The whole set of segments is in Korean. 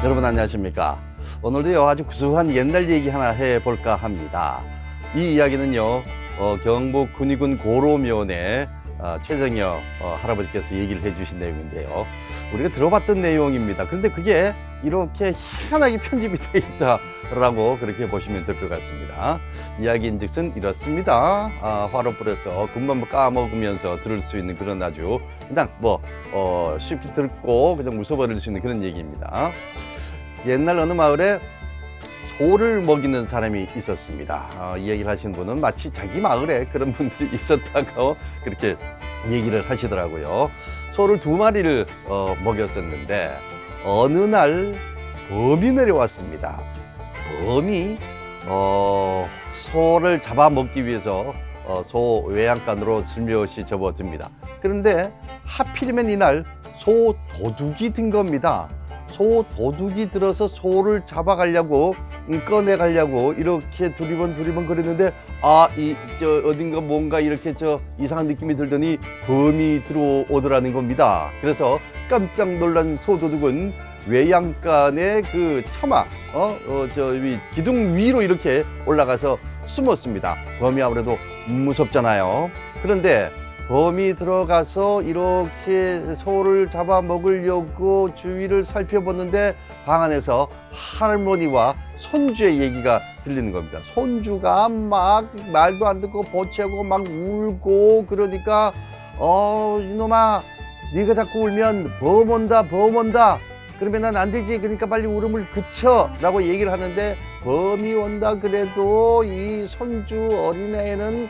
여러분 안녕하십니까? 오늘도요 아주 구수한 옛날 얘기 하나 해볼까 합니다. 이 이야기는요 경북 군위군 고로면의 최정여 할아버지께서 얘기를 해주신 내용인데요, 우리가 들어봤던 내용입니다. 그런데 그게 이렇게 희한하게 편집이 되어 있다라고 그렇게 보시면 될 것 같습니다. 이야기인즉슨 이렇습니다. 화로 불에서 군밤을 까먹으면서 들을 수 있는 그런 아주 그냥 쉽게 듣고 그냥 웃어버릴 수 있는 그런 얘기입니다. 옛날 어느 마을에 소를 먹이는 사람이 있었습니다. 이 얘기를 하신 분은 마치 자기 마을에 그런 분들이 있었다고 그렇게 얘기를 하시더라고요. 소를 2마리를 먹였었는데 어느 날 범이 내려왔습니다. 범이 소를 잡아먹기 위해서 소 외양간으로 슬며시 접어듭니다. 그런데 하필이면 이날 소 도둑이 든 겁니다. 소 도둑이 들어서 소를 잡아가려고 꺼내가려고 이렇게 두리번 거리는데 어딘가 뭔가 이렇게 이상한 느낌이 들더니 범이 들어오더라는 겁니다. 그래서 깜짝 놀란 소 도둑은 외양간의 그 처마 기둥 위로 이렇게 올라가서 숨었습니다. 범이 아무래도 무섭잖아요. 그런데 범이 들어가서 이렇게 소를 잡아 먹으려고 주위를 살펴보는데 방 안에서 할머니와 손주의 얘기가 들리는 겁니다. 손주가 막 말도 안 듣고 보채고 막 울고 그러니까 이놈아, 네가 자꾸 울면 범 온다 그러면 안 되지, 그러니까 빨리 울음을 그쳐 라고 얘기를 하는데, 범이 온다 그래도 이 손주 어린애는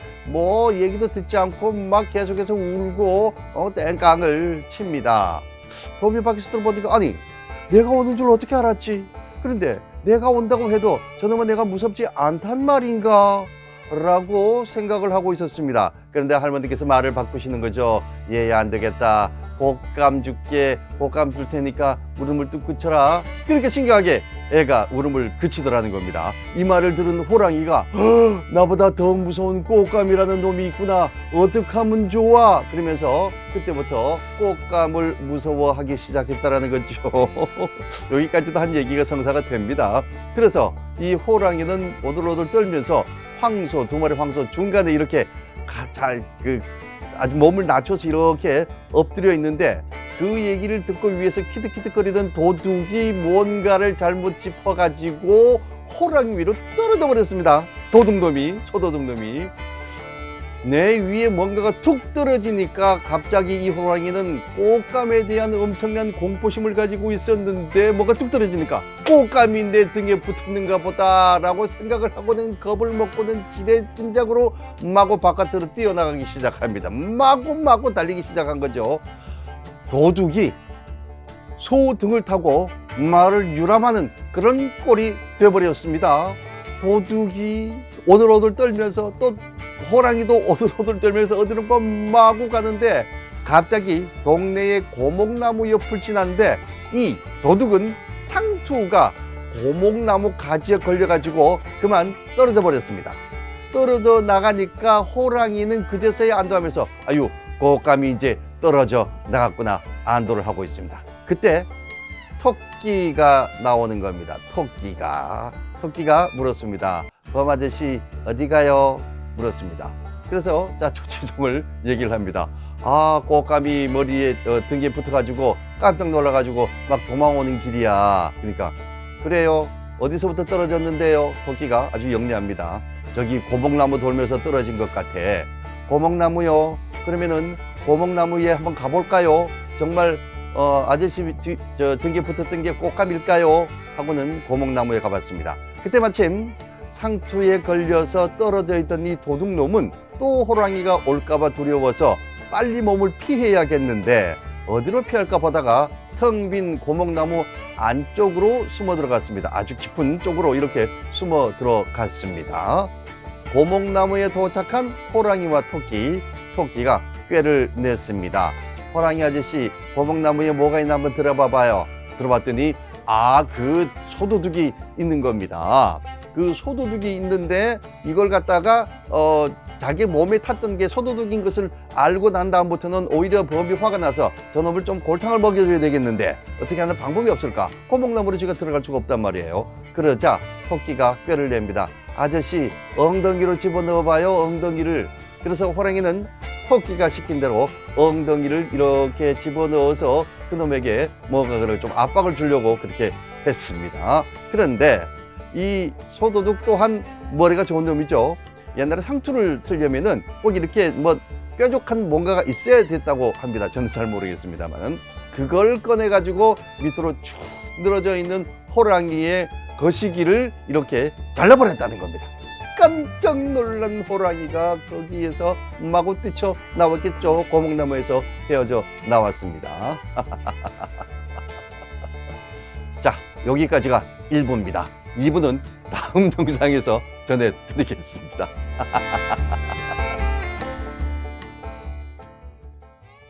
얘기도 듣지 않고 막 계속해서 울고 땡깡을 칩니다. 범이 밖에서 들어보니까 아니, 내가 오는 줄 어떻게 알았지? 그런데 내가 온다고 해도 저놈은 내가 무섭지 않단 말인가? 라고 생각을 하고 있었습니다. 그런데 할머니께서 말을 바꾸시는 거죠. 얘야, 안 되겠다. 곶감 줄게. 곶감 줄 테니까 울음을 뚝 그쳐라. 그렇게 신기하게 애가 울음을 그치더라는 겁니다. 이 말을 들은 호랑이가 나보다 더 무서운 곶감이라는 놈이 있구나. 어떡하면 좋아? 그러면서 그때부터 곶감을 무서워하기 시작했다라는 거죠. 여기까지도 한 얘기가 성사가 됩니다. 그래서 이 호랑이는 오들오들 떨면서 2마리 황소 중간에 이렇게 아주 몸을 낮춰서 이렇게 엎드려 있는데, 그 얘기를 듣고 위에서 키득키득거리던 도둑이 뭔가를 잘못 짚어가지고 호랑이 위로 떨어져 버렸습니다. 소도둑놈이 내 위에 뭔가가 툭 떨어지니까 갑자기 이 호랑이는 곶감에 대한 엄청난 공포심을 가지고 있었는데, 뭐가 툭 떨어지니까 곶감이 내 등에 붙었는가 보다 라고 생각을 하고는 겁을 먹고는 지레짐작으로 마구 바깥으로 뛰어나가기 시작합니다. 마구 달리기 시작한 거죠. 도둑이 소 등을 타고 말을 유람하는 그런 꼴이 되어버렸습니다. 도둑이 오들오들 떨면서, 또 호랑이도 오들오들 떨면서 어디론가 마구 가는데, 갑자기 동네의 고목나무 옆을 지났는데 이 도둑은 상투가 고목나무 가지에 걸려가지고 그만 떨어져 버렸습니다. 떨어져 나가니까 호랑이는 그제서야 안도하면서 아유, 곶감이 이제 떨어져 나갔구나 안도를 하고 있습니다. 그때 토끼가 나오는 겁니다. 토끼가 물었습니다. 범 아저씨 어디 가요? 물었습니다. 그래서 조치종을 얘기를 합니다. 곶감이 머리에 등에 붙어가지고 깜짝 놀라가지고 막 도망오는 길이야. 그러니까 그래요, 어디서부터 떨어졌는데요? 토끼가 아주 영리합니다. 저기 고목나무 돌면서 떨어진 것 같아. 고목나무요? 그러면은 고목나무 위에 한번 가볼까요? 정말 아저씨 등에 붙었던 게 곶감일까요? 하고는 고목나무에 가봤습니다. 그때 마침 상투에 걸려서 떨어져 있던 이 도둑놈은 또 호랑이가 올까봐 두려워서 빨리 몸을 피해야겠는데 어디로 피할까 보다가 텅 빈 고목나무 안쪽으로 숨어 들어갔습니다. 아주 깊은 쪽으로 이렇게 숨어 들어갔습니다. 고목나무에 도착한 호랑이와 토끼가 꾀를 냈습니다. 호랑이 아저씨, 고목나무에 뭐가 있나 한번 들어봐봐요. 들어봤더니 그 소도둑이 있는 겁니다. 그 소도둑이 있는데 이걸 갖다가 자기 몸에 탔던 게 소도둑인 것을 알고 난 다음부터는 오히려 범이 화가 나서 저놈을 좀 골탕을 먹여줘야 되겠는데 어떻게 하는 방법이 없을까? 고목나무로 쥐가 들어갈 수가 없단 말이에요. 그러자 토끼가 뼈를 냅니다. 아저씨, 엉덩이로 집어넣어봐요, 엉덩이를. 그래서 호랑이는 토끼가 시킨 대로 엉덩이를 이렇게 집어넣어서 그놈에게 뭔가를 좀 압박을 주려고 그렇게 했습니다. 그런데 이 소도둑 또한 머리가 좋은 놈이죠. 옛날에 상투를 틀려면은 꼭 이렇게 뭐 뾰족한 뭔가가 있어야 됐다고 합니다. 저는 잘 모르겠습니다만 그걸 꺼내 가지고 밑으로 쭉 늘어져 있는 호랑이의 거시기를 이렇게 잘라버렸다는 겁니다. 깜짝 놀란 호랑이가 거기에서 마구 뛰쳐 나왔겠죠. 고목나무에서 헤어져 나왔습니다. 자, 여기까지가 1부입니다. 2부는 다음 영상에서 전해드리겠습니다.